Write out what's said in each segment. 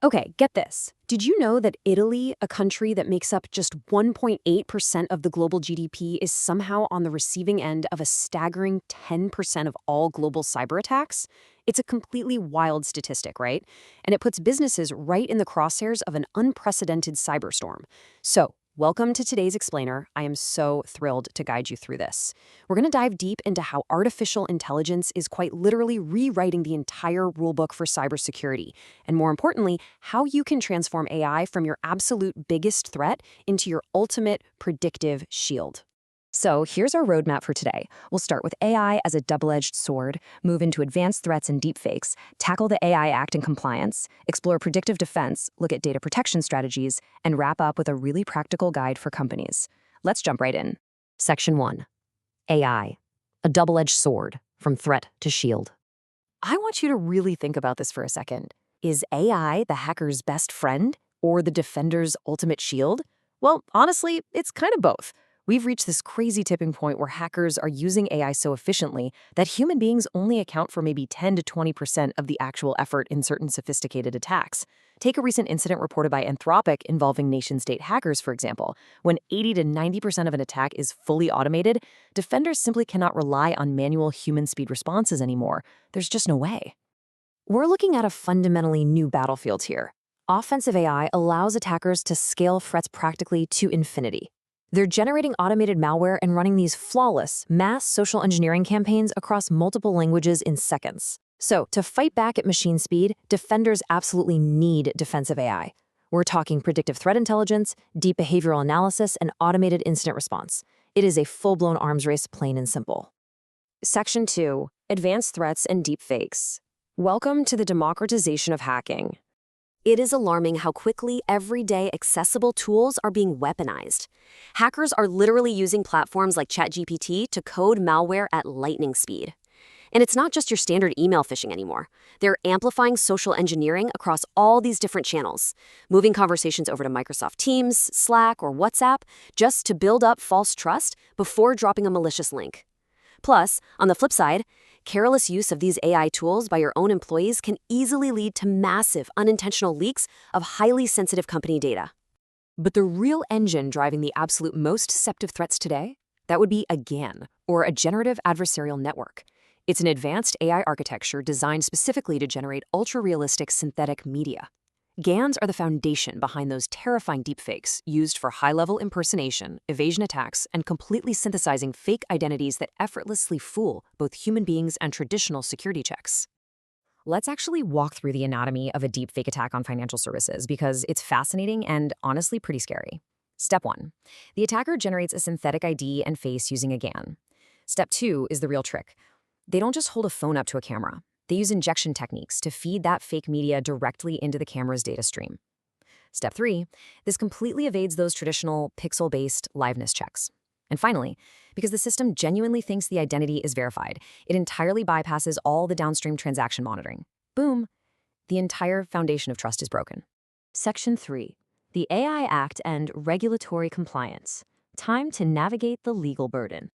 Okay, get this. Did you know that Italy, a country that makes up just 1.8% of the global GDP, is somehow on the receiving end of a staggering 10% of all global cyber attacks? It's a completely wild statistic, right? And it puts businesses right in the crosshairs of an unprecedented cyberstorm. So, welcome to today's Explainer. I am so thrilled to guide you through this. We're going to dive deep into how artificial intelligence is quite literally rewriting the entire rulebook for cybersecurity, and more importantly, how you can transform AI from your absolute biggest threat into your ultimate predictive shield. So here's our roadmap for today. We'll start with AI as a double-edged sword, move into advanced threats and deepfakes, tackle the AI Act and compliance, explore predictive defense, look at data protection strategies, and wrap up with a really practical guide for companies. Let's jump right in. Section 1. AI, a double-edged sword, from threat to shield. I want you to really think about this for a second. Is AI the hacker's best friend or the defender's ultimate shield? Well, honestly, it's kind of both. We've reached this crazy tipping point where hackers are using AI so efficiently that human beings only account for maybe 10 to 20% of the actual effort in certain sophisticated attacks. Take a recent incident reported by Anthropic involving nation-state hackers, for example. When 80 to 90% of an attack is fully automated, defenders simply cannot rely on manual human speed responses anymore. There's just no way. We're looking at a fundamentally new battlefield here. Offensive AI allows attackers to scale threats practically to infinity. They're generating automated malware and running these flawless, mass social engineering campaigns across multiple languages in seconds. So, to fight back at machine speed, defenders absolutely need defensive AI. We're talking predictive threat intelligence, deep behavioral analysis, and automated incident response. It is a full-blown arms race, plain and simple. Section 2. Advanced Threats and Deepfakes. Welcome to the democratization of hacking. It is alarming how quickly everyday accessible tools are being weaponized. Hackers are literally using platforms like ChatGPT to code malware at lightning speed. And it's not just your standard email phishing anymore. They're amplifying social engineering across all these different channels, moving conversations over to Microsoft Teams, Slack, or WhatsApp just to build up false trust before dropping a malicious link. Plus, on the flip side, careless use of these AI tools by your own employees can easily lead to massive, unintentional leaks of highly sensitive company data. But the real engine driving the absolute most deceptive threats today? That would be a GAN, or a generative adversarial network. It's an advanced AI architecture designed specifically to generate ultra-realistic synthetic media. GANs are the foundation behind those terrifying deepfakes used for high-level impersonation, evasion attacks, and completely synthesizing fake identities that effortlessly fool both human beings and traditional security checks. Let's actually walk through the anatomy of a deepfake attack on financial services because it's fascinating and honestly pretty scary. Step 1. The attacker generates a synthetic ID and face using a GAN. Step 2 is the real trick. They don't just hold a phone up to a camera. They use injection techniques to feed that fake media directly into the camera's data stream. Step 3, this completely evades those traditional pixel-based liveness checks. And finally, because the system genuinely thinks the identity is verified, it entirely bypasses all the downstream transaction monitoring. Boom! The entire foundation of trust is broken. Section 3, the AI Act and regulatory compliance. Time to navigate the legal burden.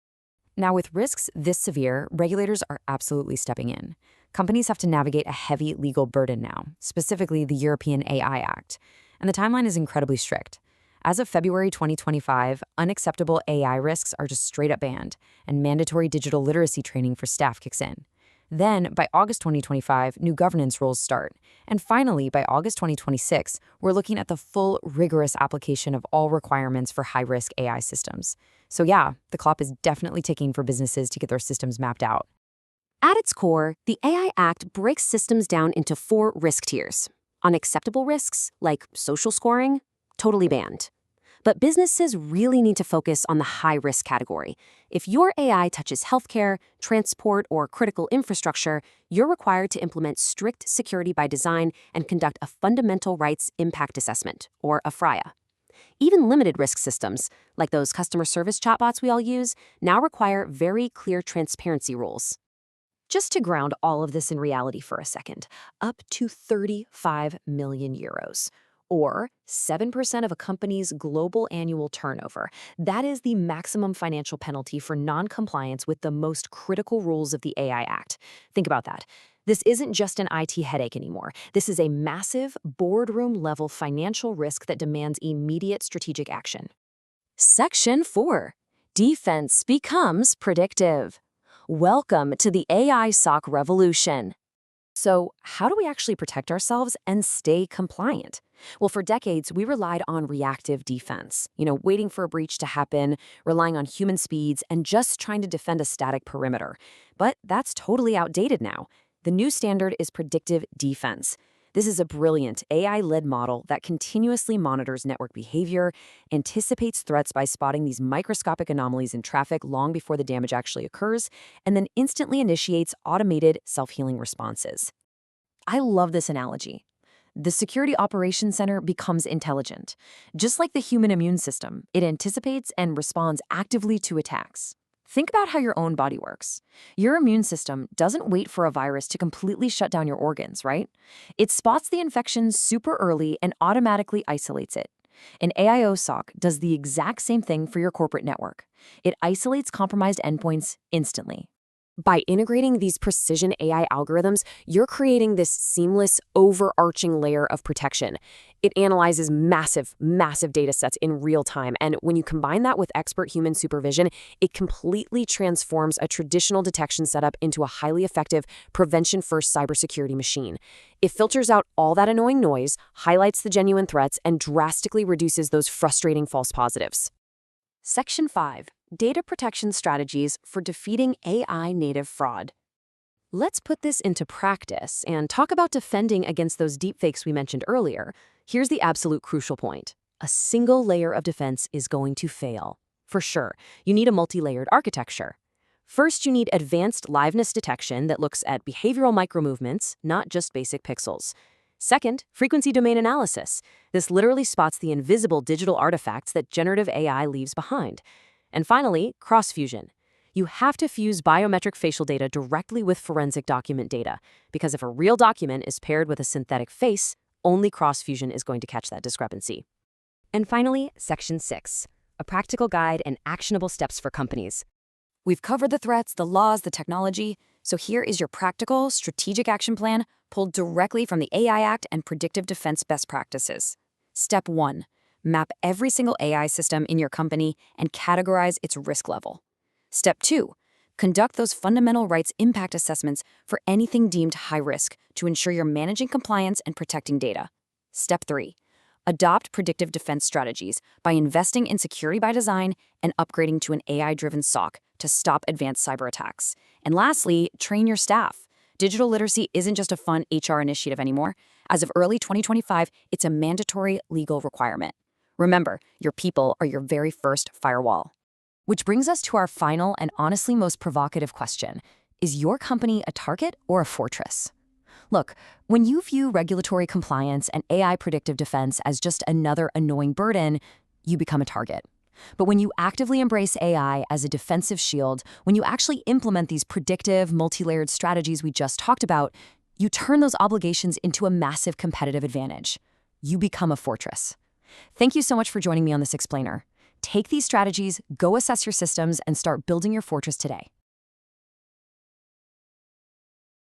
Now, with risks this severe, regulators are absolutely stepping in. Companies have to navigate a heavy legal burden now, specifically the European AI Act, and the timeline is incredibly strict. As of February 2025, unacceptable AI risks are just straight up banned, and mandatory digital literacy training for staff kicks in. Then, by August 2025, new governance rules start. And finally, by August 2026, we're looking at the full, rigorous application of all requirements for high-risk AI systems. So yeah, the clock is definitely ticking for businesses to get their systems mapped out. At its core, the AI Act breaks systems down into 4 risk tiers. Unacceptable risks, like social scoring, totally banned. But businesses really need to focus on the high-risk category. If your AI touches healthcare, transport, or critical infrastructure, you're required to implement strict security by design and conduct a fundamental rights impact assessment, or a FRIA. Even limited-risk systems, like those customer service chatbots we all use, now require very clear transparency rules. Just to ground all of this in reality for a second, up to 35 million euros, or 7% of a company's global annual turnover. That is the maximum financial penalty for non-compliance with the most critical rules of the AI Act. Think about that. This isn't just an IT headache anymore. This is a massive, boardroom-level financial risk that demands immediate strategic action. Section 4. Defense becomes predictive. Welcome to the AI SOC revolution. So, how do we actually protect ourselves and stay compliant? Well, for decades, we relied on reactive defense, waiting for a breach to happen, relying on human speeds, and just trying to defend a static perimeter. But that's totally outdated now. The new standard is predictive defense. This is a brilliant AI-led model that continuously monitors network behavior, anticipates threats by spotting these microscopic anomalies in traffic long before the damage actually occurs, and then instantly initiates automated self-healing responses. I love this analogy. The Security Operations Center becomes intelligent. Just like the human immune system, it anticipates and responds actively to attacks. Think about how your own body works. Your immune system doesn't wait for a virus to completely shut down your organs, right? It spots the infection super early and automatically isolates it. An AIO SOC does the exact same thing for your corporate network. It isolates compromised endpoints instantly. By integrating these precision AI algorithms, you're creating this seamless, overarching layer of protection. It analyzes massive, massive data sets in real time, and when you combine that with expert human supervision, it completely transforms a traditional detection setup into a highly effective, prevention-first cybersecurity machine. It filters out all that annoying noise, highlights the genuine threats, and drastically reduces those frustrating false positives. Section 5. Data protection strategies for defeating AI-native fraud. Let's put this into practice and talk about defending against those deepfakes we mentioned earlier. Here's the absolute crucial point. A single layer of defense is going to fail. For sure, you need a multi-layered architecture. First, you need advanced liveness detection that looks at behavioral micromovements, not just basic pixels. Second, frequency domain analysis. This literally spots the invisible digital artifacts that generative AI leaves behind. And finally, cross-fusion. You have to fuse biometric facial data directly with forensic document data, because if a real document is paired with a synthetic face, only cross-fusion is going to catch that discrepancy. And finally, Section 6, a practical guide and actionable steps for companies. We've covered the threats, the laws, the technology, so here is your practical, strategic action plan pulled directly from the AI Act and Predictive Defense best practices. Step 1. Map every single AI system in your company and categorize its risk level. Step 2. Conduct those fundamental rights impact assessments for anything deemed high risk to ensure you're managing compliance and protecting data. Step 3. Adopt predictive defense strategies by investing in security by design and upgrading to an AI-driven SOC to stop advanced cyber attacks. And lastly, train your staff. Digital literacy isn't just a fun HR initiative anymore. As of early 2025, it's a mandatory legal requirement. Remember, your people are your very first firewall. Which brings us to our final and honestly most provocative question. Is your company a target or a fortress? Look, when you view regulatory compliance and AI predictive defense as just another annoying burden, you become a target. But when you actively embrace AI as a defensive shield, when you actually implement these predictive, multi-layered strategies we just talked about, you turn those obligations into a massive competitive advantage. You become a fortress. Thank you so much for joining me on this explainer. Take these strategies, go assess your systems, and start building your fortress today.